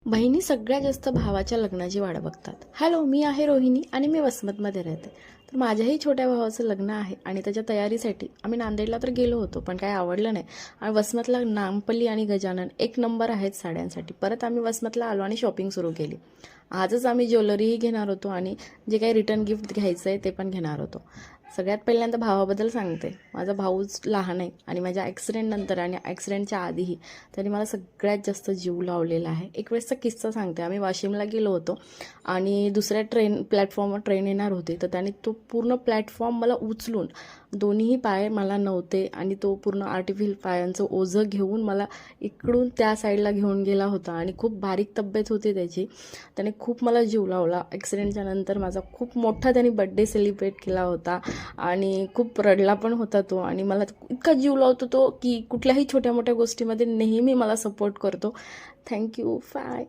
बहिणी सगळ्यात जास्त भावाच्या लग्नाची वाट बघतात. हॅलो, मी आहे रोहिणी आणि मी वसमतमध्ये राहते. तर माझ्याही छोट्या भावाचं लग्न आहे आणि त्याच्या तयारीसाठी आम्ही नांदेडला तर गेलो होतो, पण काही आवडलं नाही. आणि वसमतला नामपल्ली आणि गजानन एक नंबर आहेत साड्यांसाठी. परत आम्ही वसमतला आलो आणि शॉपिंग सुरू केली. आजच आम्ही ज्वेलरीही घेणार होतो आणि जे काही रिटर्न गिफ्ट घ्यायचं आहे ते पण घेणार होतो. सगळ्यात पहिल्यांदा भावाबद्दल सांगते. माझा भाऊच लहान आहे आणि माझ्या ॲक्सिडेंटनंतर आणि ॲक्सिडेंटच्या आधीही त्याने मला सगळ्यात जास्त जीव लावलेला आहे. एक वेळेसचा किस्सा सांगते. आम्ही वाशिमला गेलो होतो आणि दुसऱ्या प्लॅटफॉर्मवर ट्रेन येणार होती, तर त्याने तो पूर्ण प्लॅटफॉर्म मला उचलून, दोन्ही पाय मला नव्हते आणि तो पूर्ण आर्टिफिशियल पायांचं ओझं घेऊन मला इकडून त्या साईडला घेऊन गेला होता आणि खूप बारीक तब्येत होती त्याची. त्याने खूप मला जीव लावला. ॲक्सिडेंटच्या नंतर माझा खूप मोठा त्याने बड्डे सेलिब्रेट केला होता आणि खूप रडला पण होता तो. आणि मला इतका जीव लावतो तो की कुठल्याही छोट्या मोठ्या गोष्टीमध्ये नेहमी मला सपोर्ट करतो. थँक्यू. बाय.